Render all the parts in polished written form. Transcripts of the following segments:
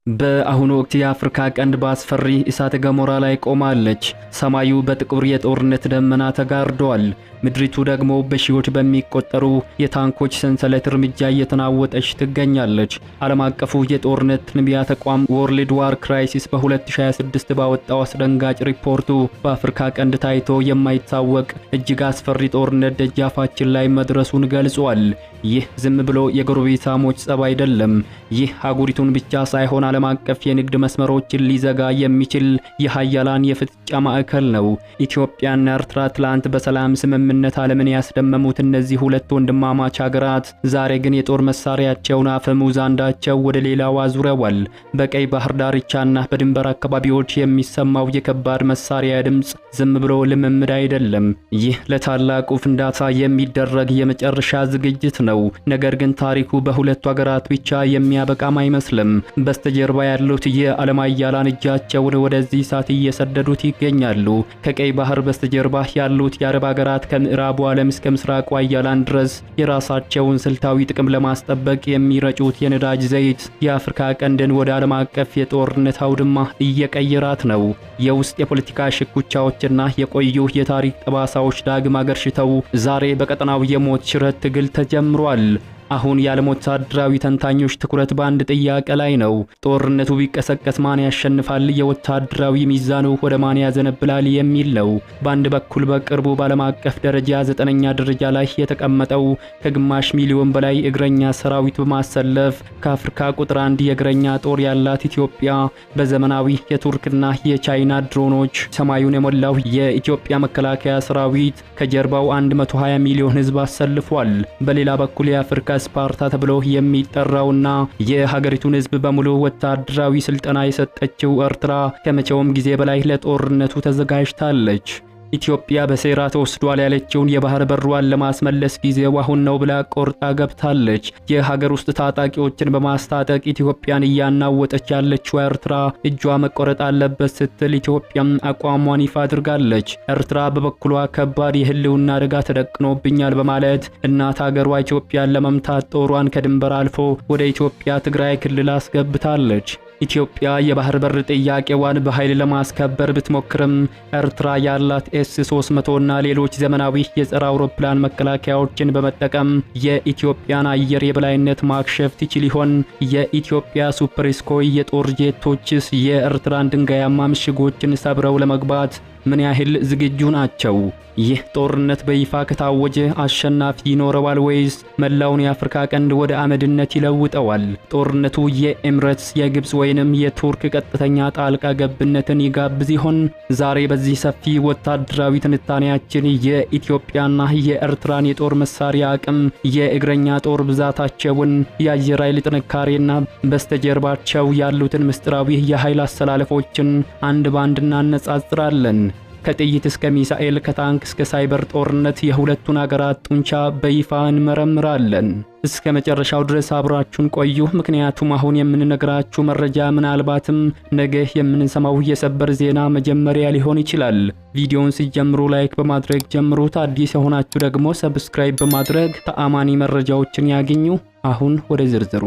በአሁኑ ወቅት የአፍሪካ ቀንድ በአስፈሪ እሳተ ገሞራ ላይ ቆማለች። ሰማዩ በጥቁር የጦርነት ደመና ተጋርዷል። ምድሪቱ ደግሞ በሺዎች በሚቆጠሩ የታንኮች ሰንሰለት እርምጃ እየተናወጠች ትገኛለች። ዓለም አቀፉ የጦርነት ትንበያ ተቋም ወርልድ ዋር ክራይሲስ በ2026 ባወጣው አስደንጋጭ ሪፖርቱ በአፍሪካ ቀንድ ታይቶ የማይታወቅ እጅግ አስፈሪ ጦርነት ደጃፋችን ላይ መድረሱን ገልጿል። ይህ ዝም ብሎ የጎረቤታሞች ጸብ አይደለም። ይህ አህጉሪቱን ብቻ ሳይሆን ዓለም አቀፍ የንግድ መስመሮችን ሊዘጋ የሚችል የኃያላን የፍጥጫ ማዕከል ነው። ኢትዮጵያና ኤርትራ ትላንት በሰላም ስምምነት ዓለምን ያስደመሙት እነዚህ ሁለት ወንድማማች ሀገራት ዛሬ ግን የጦር መሳሪያቸውን አፈሙዝ አንዳቸው ወደ ሌላው አዙረዋል። በቀይ ባህር ዳርቻና በድንበር አካባቢዎች የሚሰማው የከባድ መሳሪያ ድምጽ ዝም ብሎ ልምምድ አይደለም። ይህ ለታላቁ ፍንዳታ የሚደረግ የመጨረሻ ዝግጅት ነው። ነገር ግን ታሪኩ በሁለቱ ሀገራት ብቻ የሚያበቃም አይመስልም። በስተጀርባ ያሉት የዓለም ኃያላን እጃቸውን ወደዚህ እሳት እየሰደዱት ይገኛሉ። ከቀይ ባህር በስተጀርባ ያሉት የአረብ ሀገራት ከምዕራቡ ዓለም እስከ ምስራቁ ኃያላን ድረስ የራሳቸውን ስልታዊ ጥቅም ለማስጠበቅ የሚረጩት የነዳጅ ዘይት የአፍሪካ ቀንድን ወደ ዓለም አቀፍ የጦርነት አውድማ እየቀየራት ነው። የውስጥ የፖለቲካ ሽኩቻዎችና የቆዩ የታሪክ ጠባሳዎች ዳግም አገርሽተው ዛሬ በቀጠናው የሞት ሽረት ትግል ተጀምሯል። አሁን የዓለም ወታደራዊ ተንታኞች ትኩረት በአንድ ጥያቄ ላይ ነው። ጦርነቱ ቢቀሰቀስ ማን ያሸንፋል? የወታደራዊ ሚዛኑ ወደ ማን ያዘነብላል? የሚል ነው። በአንድ በኩል በቅርቡ በዓለም አቀፍ ደረጃ 9ኛ ደረጃ ላይ የተቀመጠው ከግማሽ ሚሊዮን በላይ እግረኛ ሰራዊት በማሰለፍ ከአፍሪካ ቁጥር 1 የእግረኛ ጦር ያላት ኢትዮጵያ በዘመናዊ የቱርክና የቻይና ድሮኖች ሰማዩን የሞላው የኢትዮጵያ መከላከያ ሰራዊት ከጀርባው 120 ሚሊዮን ሕዝብ አሰልፏል። በሌላ በኩል የአፍሪካ ስፓርታ ተብሎ የሚጠራውና የሀገሪቱን ሕዝብ በሙሉ ወታደራዊ ስልጠና የሰጠችው ኤርትራ ከመቼውም ጊዜ በላይ ለጦርነቱ ተዘጋጅታለች። ኢትዮጵያ በሴራ ተወስዷል ያለችውን የባህር በሯን ለማስመለስ ጊዜው አሁን ነው ብላ ቆርጣ ገብታለች። የሀገር ውስጥ ታጣቂዎችን በማስታጠቅ ኢትዮጵያን እያናወጠች ያለችው ኤርትራ እጇ መቆረጥ አለበት ስትል ኢትዮጵያም አቋሟን ይፋ አድርጋለች። ኤርትራ በበኩሏ ከባድ የህልውና አደጋ ተደቅኖብኛል በማለት እናት ሀገሯ ኢትዮጵያን ለመምታት ጦሯን ከድንበር አልፎ ወደ ኢትዮጵያ ትግራይ ክልል አስገብታለች። ኢትዮጵያ የባህር በር ጥያቄዋን በኃይል ለማስከበር ብትሞክርም ኤርትራ ያላት ኤስ-300 እና ሌሎች ዘመናዊ የጸረ አውሮፕላን መከላከያዎችን በመጠቀም የኢትዮጵያን አየር የበላይነት ማክሸፍ ትችል ይሆን? የኢትዮጵያ ሱፐርስኮይ የጦር ጄቶችስ የኤርትራን ድንጋያማ ምሽጎችን ሰብረው ለመግባት ምን ያህል ዝግጁ ናቸው? ይህ ጦርነት በይፋ ከታወጀ አሸናፊ ይኖረዋል ወይስ መላውን የአፍሪካ ቀንድ ወደ አመድነት ይለውጠዋል? ጦርነቱ የኤምሬትስ፣ የግብጽ ወይንም የቱርክ ቀጥተኛ ጣልቃ ገብነትን ይጋብዝ ይሆን? ዛሬ በዚህ ሰፊ ወታደራዊ ትንታኔያችን የኢትዮጵያና የኤርትራን የጦር መሳሪያ አቅም፣ የእግረኛ ጦር ብዛታቸውን፣ የአየር ኃይል ጥንካሬና በስተጀርባቸው ያሉትን ምስጢራዊ የኃይል አሰላለፎችን አንድ ባንድ እናነጻጽራለን። ከጥይት እስከ ሚሳኤል፣ ከታንክ እስከ ሳይበር ጦርነት የሁለቱን ሀገራት ጡንቻ በይፋ እንመረምራለን። እስከ መጨረሻው ድረስ አብራችሁን ቆዩ። ምክንያቱም አሁን የምንነግራችሁ መረጃ ምናልባትም ነገ የምንሰማው የሰበር ዜና መጀመሪያ ሊሆን ይችላል። ቪዲዮውን ሲጀምሩ ላይክ በማድረግ ጀምሩት። አዲስ የሆናችሁ ደግሞ ሰብስክራይብ በማድረግ ተአማኒ መረጃዎችን ያገኙ። አሁን ወደ ዝርዝሩ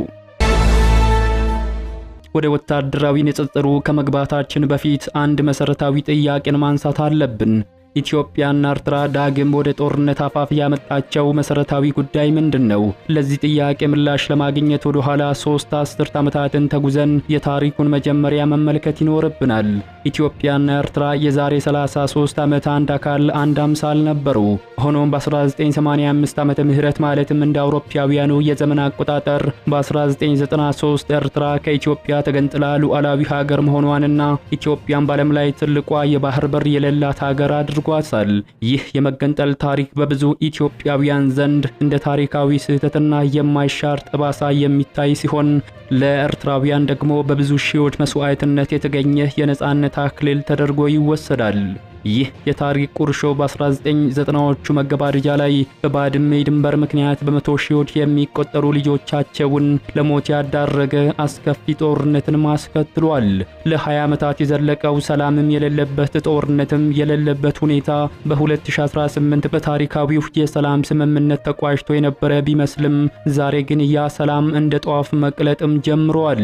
ወደ ወታደራዊ ንጽጽሩ ከመግባታችን በፊት አንድ መሰረታዊ ጥያቄን ማንሳት አለብን። ኢትዮጵያና ኤርትራ ዳግም ወደ ጦርነት አፋፍ ያመጣቸው መሰረታዊ ጉዳይ ምንድነው? ለዚህ ጥያቄ ምላሽ ለማግኘት ወደ ኋላ 3 አስርት ዓመታትን ተጉዘን የታሪኩን መጀመሪያ መመልከት ይኖርብናል። ኢትዮጵያና ኤርትራ የዛሬ 33 ዓመት አንድ አካል አንድ አምሳል ነበሩ። ሆኖም በ1985 ዓመተ ምህረት ማለትም እንደ አውሮፓውያኑ የዘመን አቆጣጠር በ1993 ኤርትራ ከኢትዮጵያ ተገንጥላ ሉዓላዊ ሀገር መሆኗንና ኢትዮጵያን በዓለም ላይ ትልቋ የባህር በር የሌላት ሀገር አድርጓታል። ይህ የመገንጠል ታሪክ በብዙ ኢትዮጵያውያን ዘንድ እንደ ታሪካዊ ስህተትና የማይሻር ጠባሳ የሚታይ ሲሆን ለኤርትራውያን ደግሞ በብዙ ሺዎች መስዋዕትነት የተገኘ የነጻነት አክሊል ተደርጎ ይወሰዳል። ይህ የታሪክ ቁርሾ በ1990ዎቹ መገባደጃ ላይ በባድመ ድንበር ምክንያት በመቶ ሺዎች የሚቆጠሩ ልጆቻቸውን ለሞት ያዳረገ አስከፊ ጦርነትን ማስከትሏል። ለ20 ዓመታት የዘለቀው ሰላምም የሌለበት ጦርነትም የሌለበት ሁኔታ በ2018 በታሪካዊው የሰላም ስምምነት ተቋጭቶ የነበረ ቢመስልም ዛሬ ግን ያ ሰላም እንደ ጧፍ መቅለጥም ጀምሯል።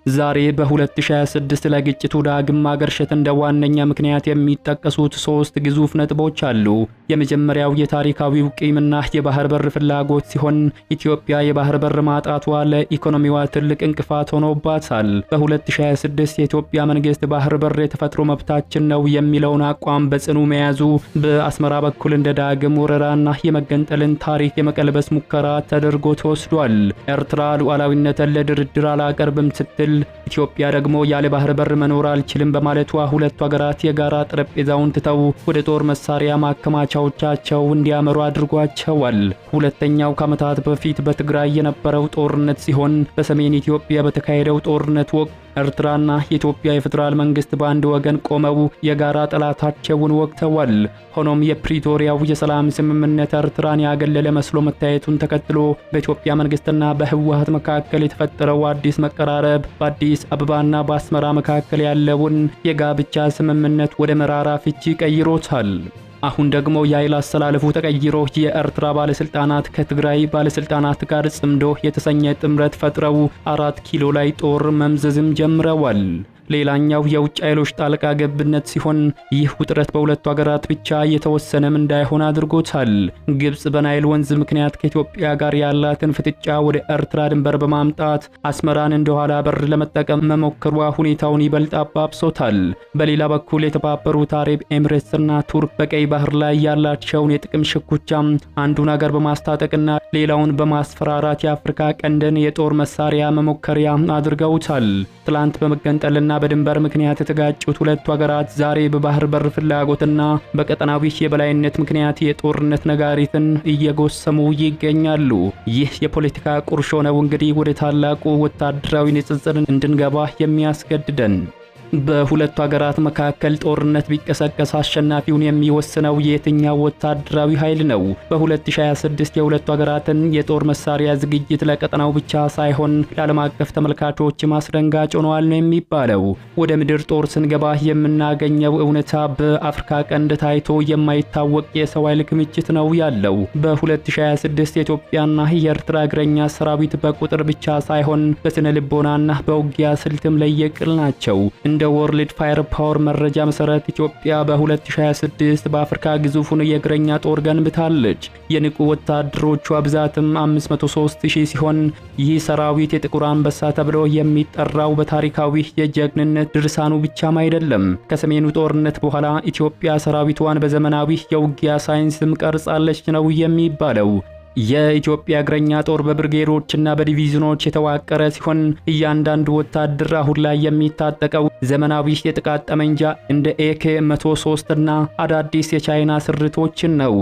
ዛሬ በ2026 ለግጭቱ ዳግም ማገርሸት እንደ ዋነኛ ምክንያት የሚጠቀሱት 3 ግዙፍ ነጥቦች አሉ። የመጀመሪያው የታሪካዊው ቂምና የባህር በር ፍላጎት ሲሆን ኢትዮጵያ የባህር በር ማጣቷ ለኢኮኖሚዋ ትልቅ እንቅፋት ሆኖባታል። በ2026 የኢትዮጵያ መንግስት ባህር በር የተፈጥሮ መብታችን ነው የሚለውን አቋም በጽኑ መያዙ በአስመራ በኩል እንደ ዳግም ወረራና የመገንጠልን ታሪክ የመቀልበስ ሙከራ ተደርጎ ተወስዷል። ኤርትራ ሉዓላዊነትን ለድርድር አላቀርብም ስትል ኢትዮጵያ ደግሞ ያለ ባህር በር መኖር አልችልም በማለቷ ሁለቱ ሀገራት የጋራ ጠረጴዛውን ትተው ወደ ጦር መሳሪያ ማከማቻዎቻቸው እንዲያመሩ አድርጓቸዋል። ሁለተኛው ከዓመታት በፊት በትግራይ የነበረው ጦርነት ሲሆን በሰሜን ኢትዮጵያ በተካሄደው ጦርነት ወቅት ኤርትራና የኢትዮጵያ የፌዴራል መንግስት በአንድ ወገን ቆመው የጋራ ጠላታቸውን ወግተዋል። ሆኖም የፕሪቶሪያው የሰላም ስምምነት ኤርትራን ያገለለ መስሎ መታየቱን ተከትሎ በኢትዮጵያ መንግስትና በህወሓት መካከል የተፈጠረው አዲስ መቀራረብ በአዲስ አበባና በአስመራ መካከል ያለውን የጋብቻ ስምምነት ወደ መራራ ፍቺ ቀይሮታል። አሁን ደግሞ የኃይል አስተላለፉ ተቀይሮ የኤርትራ ባለስልጣናት ከትግራይ ባለስልጣናት ጋር ጽምዶ የተሰኘ ጥምረት ፈጥረው 4 ኪሎ ላይ ጦር መምዘዝም ጀምረዋል። ሌላኛው የውጭ ኃይሎች ጣልቃ ገብነት ሲሆን ይህ ውጥረት በሁለቱ ሀገራት ብቻ የተወሰነም እንዳይሆን አድርጎታል። ግብጽ በናይል ወንዝ ምክንያት ከኢትዮጵያ ጋር ያላትን ፍጥጫ ወደ ኤርትራ ድንበር በማምጣት አስመራን እንደኋላ በር ለመጠቀም መሞከሯ ሁኔታውን ይበልጥ አባብሶታል። በሌላ በኩል የተባበሩት አረብ ኤሚሬትስና ቱርክ በቀይ ባህር ላይ ያላቸውን የጥቅም ሽኩቻ አንዱን ሀገር በማስታጠቅና ሌላውን በማስፈራራት የአፍሪካ ቀንድን የጦር መሳሪያ መሞከሪያ አድርገውታል። ትላንት በመገንጠልና በድንበር ምክንያት የተጋጩት ሁለቱ ሀገራት ዛሬ በባህር በር ፍላጎትና በቀጠናዊ የበላይነት ምክንያት የጦርነት ነጋሪትን እየጎሰሙ ይገኛሉ። ይህ የፖለቲካ ቁርሾ ነው እንግዲህ ወደ ታላቁ ወታደራዊ ንጽጽር እንድንገባ የሚያስገድደን። በሁለቱ ሀገራት መካከል ጦርነት ቢቀሰቀስ አሸናፊውን የሚወስነው የትኛው ወታደራዊ ኃይል ነው? በ2026 የሁለቱ ሀገራትን የጦር መሳሪያ ዝግጅት ለቀጠናው ብቻ ሳይሆን ለዓለም አቀፍ ተመልካቾች ማስደንጋጭ ሆኗል ነው የሚባለው። ወደ ምድር ጦር ስንገባ የምናገኘው እውነታ በአፍሪካ ቀንድ ታይቶ የማይታወቅ የሰው ኃይል ክምችት ነው ያለው። በ2026 የኢትዮጵያና የኤርትራ እግረኛ ሰራዊት በቁጥር ብቻ ሳይሆን በስነ ልቦናና በውጊያ ስልትም ለየቅል ናቸው። እንደ ወርልድ ፋየር ፓወር መረጃ መሰረት ኢትዮጵያ በ2026 በአፍሪካ ግዙፉን የእግረኛ ጦር ገንብታለች። የንቁ ወታደሮቿ ብዛትም 530,000 ሲሆን ይህ ሰራዊት የጥቁር አንበሳ ተብሎ የሚጠራው በታሪካዊ የጀግንነት ድርሳኑ ብቻም አይደለም። ከሰሜኑ ጦርነት በኋላ ኢትዮጵያ ሰራዊቷን በዘመናዊ የውጊያ ሳይንስም ቀርጻለች ነው የሚባለው። የኢትዮጵያ እግረኛ ጦር በብርጌዶችና በዲቪዥኖች የተዋቀረ ሲሆን እያንዳንዱ ወታደር አሁን ላይ የሚታጠቀው ዘመናዊ የጥቃት ጠመንጃ እንደ AK-103 እና አዳዲስ የቻይና ስርቶችን ነው።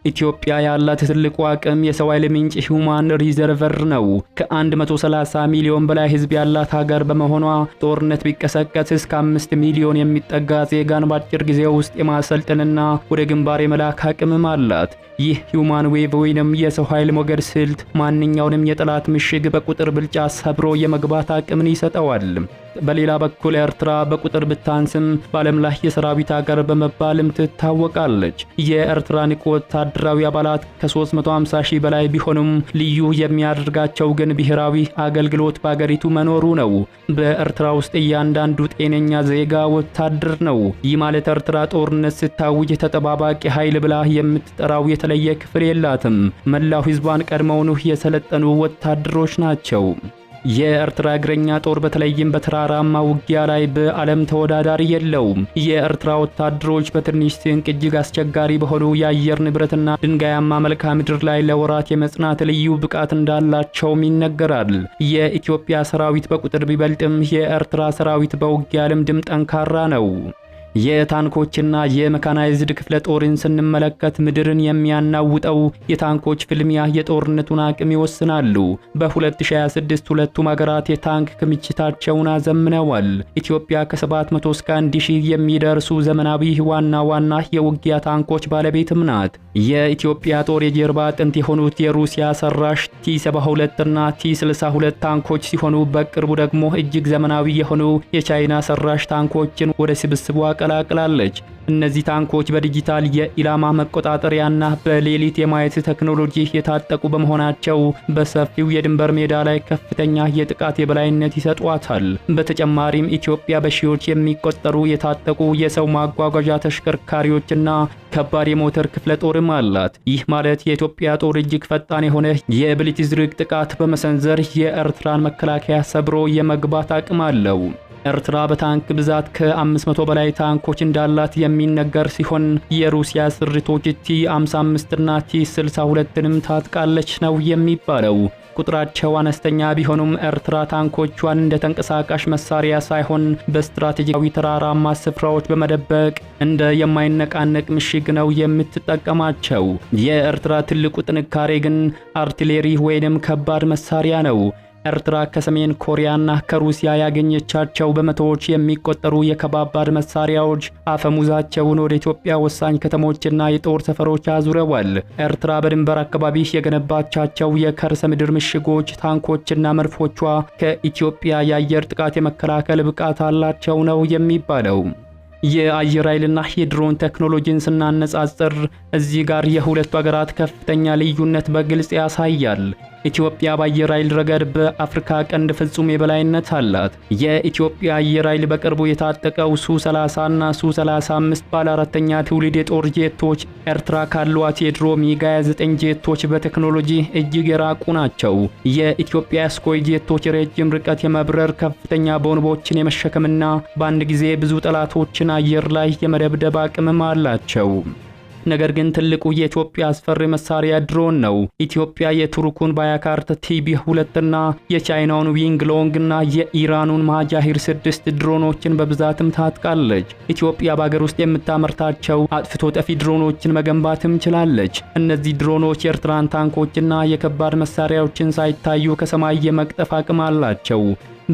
ኢትዮጵያ ያላት ትልቁ አቅም የሰው ኃይል ምንጭ ሂውማን ሪዘርቨር ነው። ከ130 ሚሊዮን በላይ ህዝብ ያላት ሀገር በመሆኗ ጦርነት ቢቀሰቀስ እስከ 5 ሚሊዮን የሚጠጋ ዜጋን በአጭር ጊዜ ውስጥ የማሰልጠንና ወደ ግንባር የመላክ አቅምም አላት። ይህ ሂውማን ዌቭ ወይንም የሰው ኃይል ሞገድ ስልት ማንኛውንም የጠላት ምሽግ በቁጥር ብልጫ ሰብሮ የመግባት አቅምን ይሰጠዋል። በሌላ በኩል ኤርትራ በቁጥር ብታንስም በዓለም ላይ የሰራዊት ሀገር በመባልም ትታወቃለች። የኤርትራ ንቁ ወታደራዊ አባላት ከ350,000 በላይ ቢሆኑም ልዩ የሚያደርጋቸው ግን ብሔራዊ አገልግሎት በአገሪቱ መኖሩ ነው። በኤርትራ ውስጥ እያንዳንዱ ጤነኛ ዜጋ ወታደር ነው። ይህ ማለት ኤርትራ ጦርነት ስታውጅ ተጠባባቂ ኃይል ብላ የምትጠራው የተለየ ክፍል የላትም። መላው ህዝቧን ቀድመውኑ የሰለጠኑ ወታደሮች ናቸው። የኤርትራ እግረኛ ጦር በተለይም በተራራማ ውጊያ ላይ በዓለም ተወዳዳሪ የለውም። የኤርትራ ወታደሮች በትንሽ ስንቅ እጅግ አስቸጋሪ በሆኑ የአየር ንብረትና ድንጋያማ መልክዓ ምድር ላይ ለወራት የመጽናት ልዩ ብቃት እንዳላቸውም ይነገራል። የኢትዮጵያ ሰራዊት በቁጥር ቢበልጥም የኤርትራ ሰራዊት በውጊያ ልምድም ጠንካራ ነው። የታንኮችና የመካናይዝድ ክፍለ ጦርን ስንመለከት ምድርን የሚያናውጠው የታንኮች ፍልሚያ የጦርነቱን አቅም ይወስናሉ። በ2026 ሁለቱም ሀገራት የታንክ ክምችታቸውን አዘምነዋል። ኢትዮጵያ ከ700 እስከ 1000 የሚደርሱ ዘመናዊ ዋና የውጊያ ታንኮች ባለቤትም ናት። የኢትዮጵያ ጦር የጀርባ አጥንት የሆኑት የሩሲያ ሰራሽ T-72 እና T-62 ታንኮች ሲሆኑ በቅርቡ ደግሞ እጅግ ዘመናዊ የሆኑ የቻይና ሰራሽ ታንኮችን ወደ ስብስቡ ተቀላቅላለች። እነዚህ ታንኮች በዲጂታል የኢላማ መቆጣጠሪያና በሌሊት የማየት ቴክኖሎጂ የታጠቁ በመሆናቸው በሰፊው የድንበር ሜዳ ላይ ከፍተኛ የጥቃት የበላይነት ይሰጧታል። በተጨማሪም ኢትዮጵያ በሺዎች የሚቆጠሩ የታጠቁ የሰው ማጓጓዣ ተሽከርካሪዎችና ከባድ የሞተር ክፍለ ጦርም አላት። ይህ ማለት የኢትዮጵያ ጦር እጅግ ፈጣን የሆነ የብሊትዝክሪግ ጥቃት በመሰንዘር የኤርትራን መከላከያ ሰብሮ የመግባት አቅም አለው። ኤርትራ በታንክ ብዛት ከ500 በላይ ታንኮች እንዳላት የሚነገር ሲሆን የሩሲያ ስሪቶች ቲ55 እና ቲ62ንም ታጥቃለች ነው የሚባለው። ቁጥራቸው አነስተኛ ቢሆኑም ኤርትራ ታንኮቿን እንደ ተንቀሳቃሽ መሳሪያ ሳይሆን በስትራቴጂካዊ ተራራማ ስፍራዎች በመደበቅ እንደ የማይነቃነቅ ምሽግ ነው የምትጠቀማቸው። የኤርትራ ትልቁ ጥንካሬ ግን አርቲሌሪ ወይንም ከባድ መሳሪያ ነው። ኤርትራ ከሰሜን ኮሪያና ከሩሲያ ያገኘቻቸው በመቶዎች የሚቆጠሩ የከባባድ መሳሪያዎች አፈሙዛቸውን ወደ ኢትዮጵያ ወሳኝ ከተሞችና የጦር ሰፈሮች አዙረዋል። ኤርትራ በድንበር አካባቢ የገነባቻቸው የከርሰ ምድር ምሽጎች፣ ታንኮችና መድፎቿ ከኢትዮጵያ የአየር ጥቃት የመከላከል ብቃት አላቸው ነው የሚባለው። የአየር ኃይልና የድሮን ቴክኖሎጂን ስናነጻጽር እዚህ ጋር የሁለቱ ሀገራት ከፍተኛ ልዩነት በግልጽ ያሳያል። ኢትዮጵያ በአየር ኃይል ረገድ በአፍሪካ ቀንድ ፍጹም የበላይነት አላት። የኢትዮጵያ አየር ኃይል በቅርቡ የታጠቀው ሱ-30 እና ሱ-35 ባለ አራተኛ ትውልድ የጦር ጄቶች ኤርትራ ካሏት የድሮ ሚግ-29 ጄቶች በቴክኖሎጂ እጅግ የራቁ ናቸው። የኢትዮጵያ ስኮይ ጄቶች ረጅም ርቀት የመብረር ከፍተኛ ቦምቦችን የመሸከምና በአንድ ጊዜ ብዙ ጠላቶችን አየር ላይ የመደብደብ አቅምም አላቸው። ነገር ግን ትልቁ የኢትዮጵያ አስፈሪ መሳሪያ ድሮን ነው። ኢትዮጵያ የቱርኩን ባያካርት ቲቢ2 እና የቻይናውን ዊንግ ሎንግ እና የኢራኑን ማጃሂር 6 ድሮኖችን በብዛትም ታጥቃለች። ኢትዮጵያ በአገር ውስጥ የምታመርታቸው አጥፍቶ ጠፊ ድሮኖችን መገንባትም ችላለች። እነዚህ ድሮኖች የኤርትራን ታንኮችና የከባድ መሳሪያዎችን ሳይታዩ ከሰማይ የመቅጠፍ አቅም አላቸው።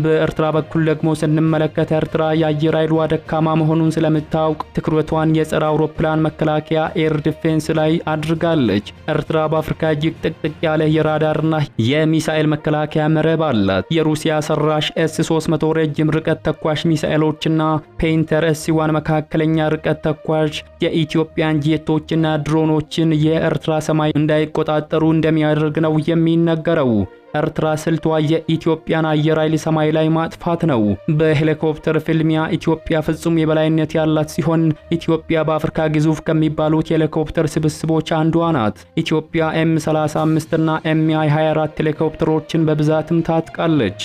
በኤርትራ በኩል ደግሞ ስንመለከት ኤርትራ የአየር ኃይሏ ደካማ መሆኑን ስለምታውቅ ትኩረቷን የጸረ አውሮፕላን መከላከያ ኤር ዲፌንስ ላይ አድርጋለች። ኤርትራ በአፍሪካ እጅግ ጥቅጥቅ ያለ የራዳርና የሚሳኤል መከላከያ መረብ አላት። የሩሲያ ሰራሽ ኤስ-300 ረጅም ርቀት ተኳሽ ሚሳኤሎችና ፔይንተር ኤስ-1 መካከለኛ ርቀት ተኳሽ የኢትዮጵያን ጄቶችና ድሮኖችን የኤርትራ ሰማይ እንዳይቆጣጠሩ እንደሚያደርግ ነው የሚነገረው። ኤርትራ ስልቷ የኢትዮጵያን አየር ኃይል ሰማይ ላይ ማጥፋት ነው። በሄሊኮፕተር ፍልሚያ ኢትዮጵያ ፍጹም የበላይነት ያላት ሲሆን ኢትዮጵያ በአፍሪካ ግዙፍ ከሚባሉት የሄሊኮፕተር ስብስቦች አንዷ ናት። ኢትዮጵያ ኤም35 እና ኤምአይ24 ሄሊኮፕተሮችን በብዛትም ታጥቃለች።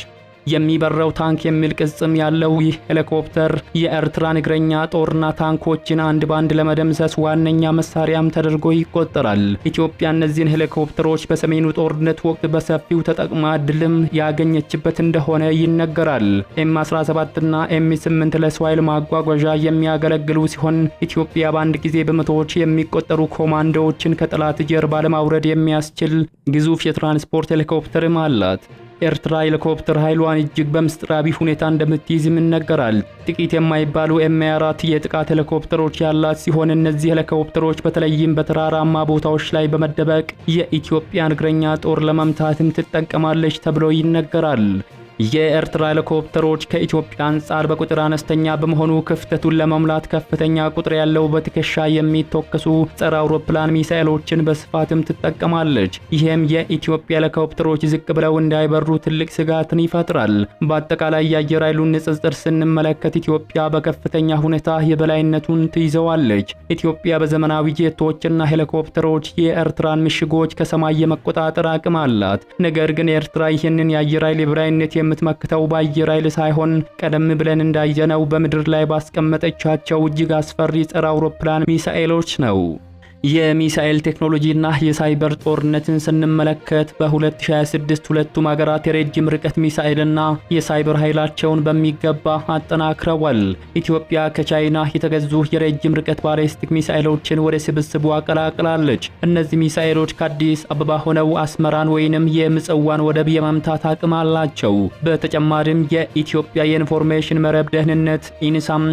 የሚበረው ታንክ የሚል ቅጽም ያለው ይህ ሄሊኮፕተር የኤርትራን እግረኛ ጦርና ታንኮችን አንድ ባንድ ለመደምሰስ ዋነኛ መሳሪያም ተደርጎ ይቆጠራል። ኢትዮጵያ እነዚህን ሄሊኮፕተሮች በሰሜኑ ጦርነት ወቅት በሰፊው ተጠቅማ ድልም ያገኘችበት እንደሆነ ይነገራል። ኤም17 እና ኤም8 ለሰው ኃይል ማጓጓዣ የሚያገለግሉ ሲሆን ኢትዮጵያ በአንድ ጊዜ በመቶዎች የሚቆጠሩ ኮማንዶዎችን ከጠላት ጀርባ ለማውረድ የሚያስችል ግዙፍ የትራንስፖርት ሄሊኮፕተርም አላት። ኤርትራ ሄሊኮፕተር ኃይሏን እጅግ በምስጢራዊ ሁኔታ እንደምትይዝም ይነገራል። ጥቂት የማይባሉ ኤም4 የጥቃት ሄሊኮፕተሮች ያላት ሲሆን እነዚህ ሄሊኮፕተሮች በተለይም በተራራማ ቦታዎች ላይ በመደበቅ የኢትዮጵያን እግረኛ ጦር ለመምታትም ትጠቀማለች ተብሎ ይነገራል። የኤርትራ ሄሊኮፕተሮች ከኢትዮጵያ አንጻር በቁጥር አነስተኛ በመሆኑ ክፍተቱን ለመሙላት ከፍተኛ ቁጥር ያለው በትከሻ የሚተኮሱ ጸረ አውሮፕላን ሚሳኤሎችን በስፋትም ትጠቀማለች። ይህም የኢትዮጵያ ሄሊኮፕተሮች ዝቅ ብለው እንዳይበሩ ትልቅ ስጋትን ይፈጥራል። በአጠቃላይ የአየር ኃይሉን ንጽጽር ስንመለከት ኢትዮጵያ በከፍተኛ ሁኔታ የበላይነቱን ትይዘዋለች። ኢትዮጵያ በዘመናዊ ጄቶችና ሄሊኮፕተሮች የኤርትራን ምሽጎች ከሰማይ የመቆጣጠር አቅም አላት። ነገር ግን ኤርትራ ይህንን የአየር ኃይል የበላይነት የምትመክተው በአየር ኃይል ሳይሆን ቀደም ብለን እንዳየነው በምድር ላይ ባስቀመጠቻቸው እጅግ አስፈሪ ጸረ አውሮፕላን ሚሳኤሎች ነው። የሚሳኤል ቴክኖሎጂና የሳይበር ጦርነትን ስንመለከት በ2026 ሁለቱም ሀገራት የረጅም ርቀት ሚሳኤልና የሳይበር ኃይላቸውን በሚገባ አጠናክረዋል። ኢትዮጵያ ከቻይና የተገዙ የረጅም ርቀት ባሊስቲክ ሚሳኤሎችን ወደ ስብስቡ አቀላቅላለች። እነዚህ ሚሳኤሎች ከአዲስ አበባ ሆነው አስመራን ወይንም የምጽዋን ወደብ የመምታት አቅም አላቸው። በተጨማሪም የኢትዮጵያ የኢንፎርሜሽን መረብ ደህንነት ኢንሳም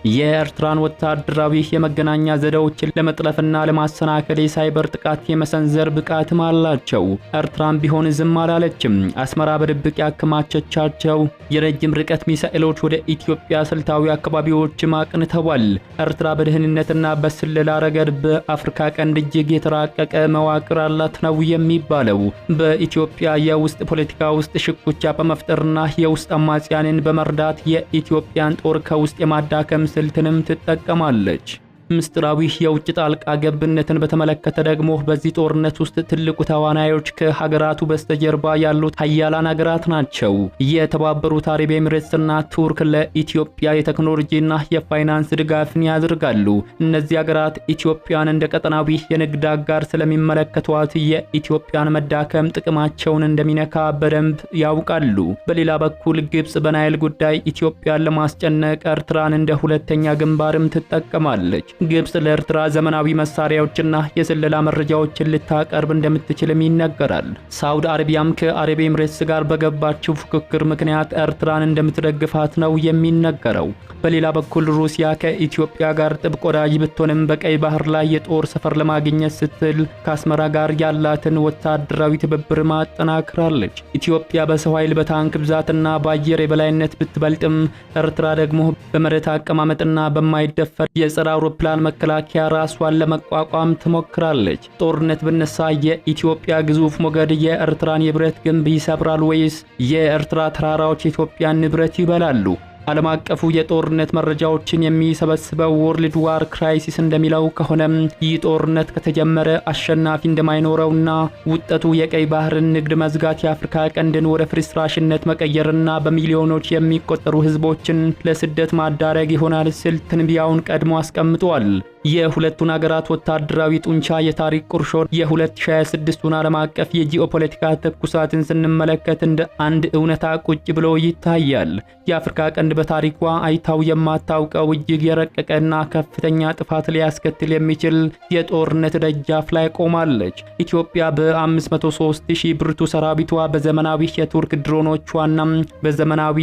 የኤርትራን ወታደራዊ የመገናኛ ዘዴዎችን ለመጥለፍና ለማሰናከል የሳይበር ጥቃት የመሰንዘር ብቃትም አላቸው። ኤርትራም ቢሆን ዝም አላለችም። አስመራ በድብቅ ያከማቸቻቸው የረጅም ርቀት ሚሳኤሎች ወደ ኢትዮጵያ ስልታዊ አካባቢዎች አቅንተዋል። ኤርትራ በደህንነትና በስለላ ረገድ በአፍሪካ ቀንድ እጅግ የተራቀቀ መዋቅር አላት ነው የሚባለው። በኢትዮጵያ የውስጥ ፖለቲካ ውስጥ ሽኩቻ በመፍጠርና የውስጥ አማጽያንን በመርዳት የኢትዮጵያን ጦር ከውስጥ የማዳከም ስልትንም ትጠቀማለች። ምስጢራዊ የውጭ ጣልቃ ገብነትን በተመለከተ ደግሞ በዚህ ጦርነት ውስጥ ትልቁ ተዋናዮች ከሀገራቱ በስተጀርባ ያሉት ሀያላን ሀገራት ናቸው። የተባበሩት አረብ ኤሚሬትስና ቱርክ ለኢትዮጵያ የቴክኖሎጂና የፋይናንስ ድጋፍን ያደርጋሉ። እነዚህ ሀገራት ኢትዮጵያን እንደ ቀጠናዊ የንግድ አጋር ስለሚመለከቷት የኢትዮጵያን መዳከም ጥቅማቸውን እንደሚነካ በደንብ ያውቃሉ። በሌላ በኩል ግብጽ በናይል ጉዳይ ኢትዮጵያን ለማስጨነቅ ኤርትራን እንደ ሁለተኛ ግንባርም ትጠቀማለች። ግብጽ ለኤርትራ ዘመናዊ መሳሪያዎችና የስለላ መረጃዎችን ልታቀርብ እንደምትችልም ይነገራል። ሳውዲ አረቢያም ከአረብ ኤሚሬትስ ጋር በገባችው ፉክክር ምክንያት ኤርትራን እንደምትደግፋት ነው የሚነገረው። በሌላ በኩል ሩሲያ ከኢትዮጵያ ጋር ጥብቅ ወዳጅ ብትሆንም በቀይ ባህር ላይ የጦር ሰፈር ለማግኘት ስትል ከአስመራ ጋር ያላትን ወታደራዊ ትብብር ማጠናክራለች። ኢትዮጵያ በሰው ኃይል በታንክ ብዛትና በአየር የበላይነት ብትበልጥም ኤርትራ ደግሞ በመሬት አቀማመጥና በማይደፈር የጸረ አውሮፕላን መከላከያ ራሷን ለመቋቋም ትሞክራለች። ጦርነት ብነሳ የኢትዮጵያ ግዙፍ ሞገድ የኤርትራን የብረት ግንብ ይሰብራል ወይስ የኤርትራ ተራራዎች የኢትዮጵያን ንብረት ይበላሉ? ዓለም አቀፉ የጦርነት መረጃዎችን የሚሰበስበው ወርልድ ዋር ክራይሲስ እንደሚለው ከሆነም ይህ ጦርነት ከተጀመረ አሸናፊ እንደማይኖረውና ውጤቱ የቀይ ባህርን ንግድ መዝጋት፣ የአፍሪካ ቀንድን ወደ ፍርስራሽነት መቀየርና በሚሊዮኖች የሚቆጠሩ ህዝቦችን ለስደት ማዳረግ ይሆናል ሲል ትንቢያውን ቀድሞ አስቀምጧል። የሁለቱን ሀገራት ወታደራዊ ጡንቻ፣ የታሪክ ቁርሾ፣ የ2026ቱን ዓለም አቀፍ የጂኦፖለቲካ ትኩሳትን ስንመለከት እንደ አንድ እውነታ ቁጭ ብሎ ይታያል። የአፍሪካ ቀንድ በታሪኳ አይታው የማታውቀው እጅግ የረቀቀና ከፍተኛ ጥፋት ሊያስከትል የሚችል የጦርነት ደጃፍ ላይ ቆማለች። ኢትዮጵያ በ503,000 ብርቱ ሰራዊቷ በዘመናዊ የቱርክ ድሮኖቿና በዘመናዊ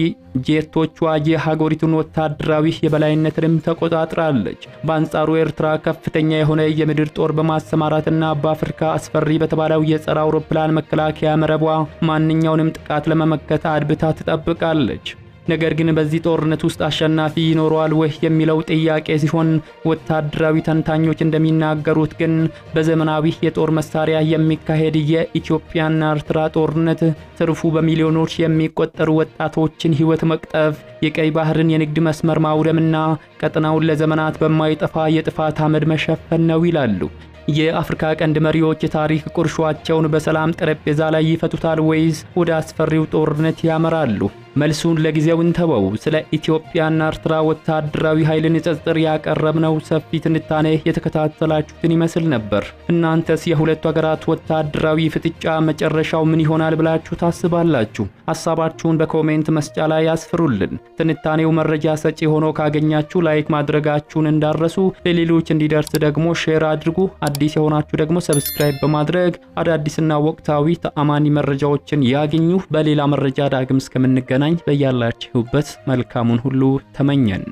ጄቶቿ የሀገሪቱን ወታደራዊ የበላይነትንም ተቆጣጥራለች። በአንጻሩ ኤርትራ ከፍተኛ የሆነ የምድር ጦር በማሰማራትና በአፍሪካ አስፈሪ በተባለው የጸረ አውሮፕላን መከላከያ መረቧ ማንኛውንም ጥቃት ለመመከት አድብታ ትጠብቃለች። ነገር ግን በዚህ ጦርነት ውስጥ አሸናፊ ይኖረዋል ወይ የሚለው ጥያቄ ሲሆን ወታደራዊ ተንታኞች እንደሚናገሩት ግን በዘመናዊ የጦር መሳሪያ የሚካሄድ የኢትዮጵያና ኤርትራ ጦርነት ትርፉ በሚሊዮኖች የሚቆጠሩ ወጣቶችን ሕይወት መቅጠፍ፣ የቀይ ባህርን የንግድ መስመር ማውደምና ቀጠናውን ለዘመናት በማይጠፋ የጥፋት አመድ መሸፈን ነው ይላሉ። የአፍሪካ ቀንድ መሪዎች የታሪክ ቁርሾአቸውን በሰላም ጠረጴዛ ላይ ይፈቱታል ወይስ ወደ አስፈሪው ጦርነት ያመራሉ? መልሱን ለጊዜው እንተወው። ስለ ኢትዮጵያና ኤርትራ ወታደራዊ ኃይል ንጽጽር ያቀረብነው ሰፊ ትንታኔ የተከታተላችሁትን ይመስል ነበር። እናንተስ የሁለቱ ሀገራት ወታደራዊ ፍጥጫ መጨረሻው ምን ይሆናል ብላችሁ ታስባላችሁ? ሐሳባችሁን በኮሜንት መስጫ ላይ ያስፍሩልን። ትንታኔው መረጃ ሰጪ ሆኖ ካገኛችሁ ላይክ ማድረጋችሁን እንዳረሱ፣ ለሌሎች እንዲደርስ ደግሞ ሼር አድርጉ። አዲስ የሆናችሁ ደግሞ ሰብስክራይብ በማድረግ አዳዲስና ወቅታዊ ተአማኒ መረጃዎችን ያገኙ። በሌላ መረጃ ዳግም እስከምንገናኝ በያላችሁበት መልካሙን ሁሉ ተመኘን።